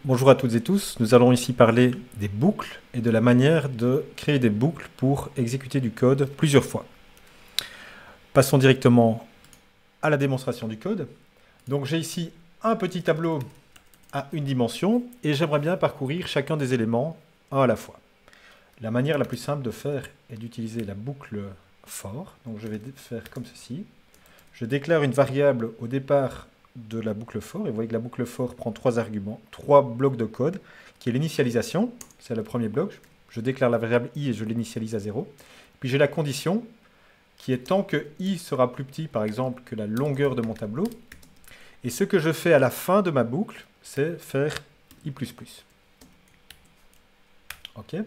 Bonjour à toutes et tous, nous allons ici parler des boucles et de la manière de créer des boucles pour exécuter du code plusieurs fois. Passons directement à la démonstration du code. Donc j'ai ici un petit tableau à une dimension et j'aimerais bien parcourir chacun des éléments un à la fois. La manière la plus simple de faire est d'utiliser la boucle for. Donc je vais faire comme ceci. Je déclare une variable au départ de la boucle for, et vous voyez que la boucle for prend trois arguments, trois blocs de code, qui est l'initialisation, c'est le premier bloc, je déclare la variable i et je l'initialise à 0, puis j'ai la condition, qui est tant que i sera plus petit, par exemple, que la longueur de mon tableau, et ce que je fais à la fin de ma boucle, c'est faire i++. Ok. Et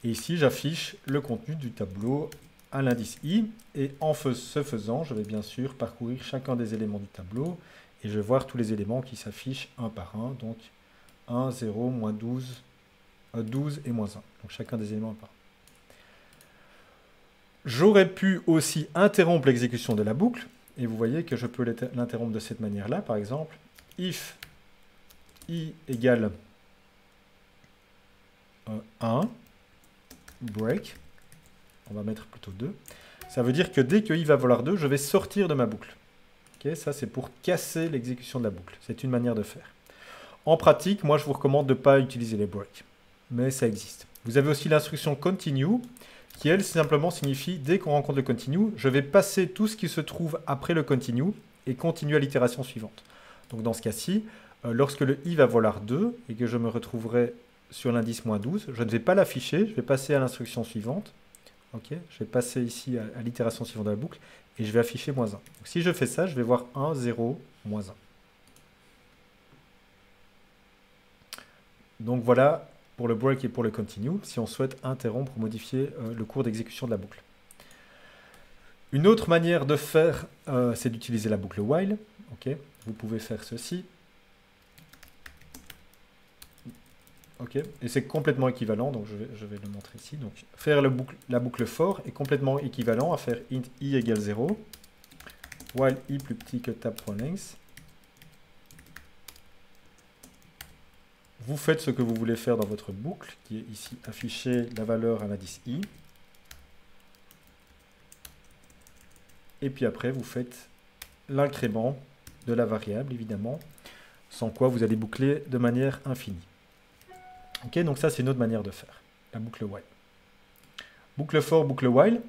ici, j'affiche le contenu du tableau à l'indice i, et en ce faisant, je vais bien sûr parcourir chacun des éléments du tableau, et je vais voir tous les éléments qui s'affichent un par un, donc 1, 0, moins 12, 12 et moins 1. Donc chacun des éléments un par un. J'aurais pu aussi interrompre l'exécution de la boucle, et vous voyez que je peux l'interrompre de cette manière-là, par exemple, if i égale 1, break, on va mettre plutôt 2, ça veut dire que dès que i va valoir 2, je vais sortir de ma boucle. Okay, ça, c'est pour casser l'exécution de la boucle. C'est une manière de faire. En pratique, moi, je vous recommande de ne pas utiliser les breaks, mais ça existe. Vous avez aussi l'instruction continue, qui, elle, simplement signifie, dès qu'on rencontre le continue, je vais passer tout ce qui se trouve après le continue et continuer à l'itération suivante. Donc, dans ce cas-ci, lorsque le i va valoir 2 et que je me retrouverai sur l'indice moins 12, je ne vais pas l'afficher, je vais passer à l'instruction suivante. Okay, je vais passer ici à l'itération suivante de la boucle et je vais afficher moins 1. Donc, si je fais ça, je vais voir 1, 0, moins 1. Donc voilà pour le break et pour le continue, si on souhaite interrompre ou modifier le cours d'exécution de la boucle. Une autre manière de faire, c'est d'utiliser la boucle while. Okay, vous pouvez faire ceci. Ok, et c'est complètement équivalent, donc je vais le montrer ici. Donc, faire la boucle for est complètement équivalent à faire int i égale 0, while i plus petit que tab.length. Vous faites ce que vous voulez faire dans votre boucle, qui est ici afficher la valeur à l'indice i. Et puis après, vous faites l'incrément de la variable, évidemment, sans quoi vous allez boucler de manière infinie. Ok, donc ça, c'est une autre manière de faire, la boucle while. Boucle for, boucle while.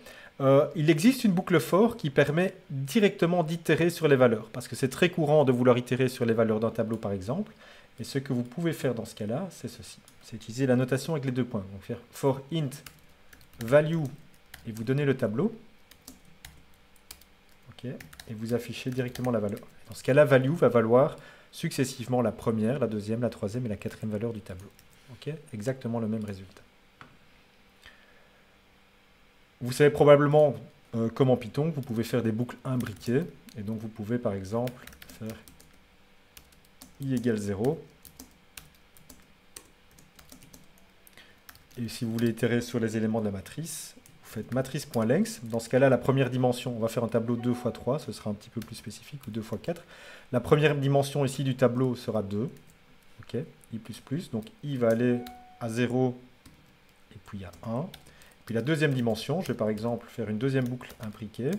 Il existe une boucle for qui permet directement d'itérer sur les valeurs, parce que c'est très courant de vouloir itérer sur les valeurs d'un tableau, par exemple. Et ce que vous pouvez faire dans ce cas-là, c'est ceci. C'est utiliser la notation avec les deux points. Donc faire for int value, et vous donnez le tableau. Ok, et vous affichez directement la valeur. Dans ce cas-là, value va valoir successivement la première, la deuxième, la troisième et la quatrième valeur du tableau. Okay, exactement le même résultat. Vous savez probablement, comme en Python, vous pouvez faire des boucles imbriquées. Et donc, vous pouvez, par exemple, faire i égale 0. Et si vous voulez itérer sur les éléments de la matrice, vous faites matrice.length. Dans ce cas-là, la première dimension, on va faire un tableau 2 x 3, ce sera un petit peu plus spécifique, ou 2 x 4. La première dimension ici du tableau sera 2. Ok, i++, donc i va aller à 0 et puis à 1. Puis la deuxième dimension, je vais par exemple faire une deuxième boucle imbriquée.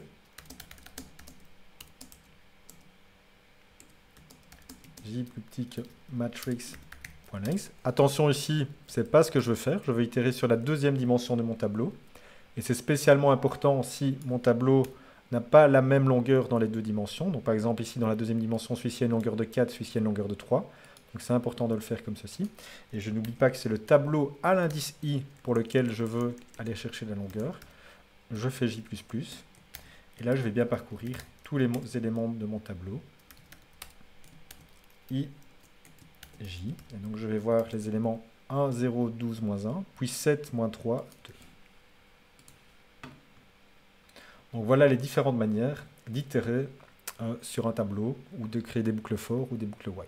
J plus petit que matrix.length. Attention ici, c'est pas ce que je veux faire. Je veux itérer sur la deuxième dimension de mon tableau. Et c'est spécialement important si mon tableau n'a pas la même longueur dans les deux dimensions. Donc par exemple ici dans la deuxième dimension, celui-ci a une longueur de 4, celui-ci a une longueur de 3. Donc c'est important de le faire comme ceci. Et je n'oublie pas que c'est le tableau à l'indice i pour lequel je veux aller chercher la longueur. Je fais j++. Et là, je vais bien parcourir tous les éléments de mon tableau. I, j. Et donc je vais voir les éléments 1, 0, 12, moins 1, puis 7, moins 3, 2. Donc voilà les différentes manières d'itérer sur un tableau ou de créer des boucles for ou des boucles while.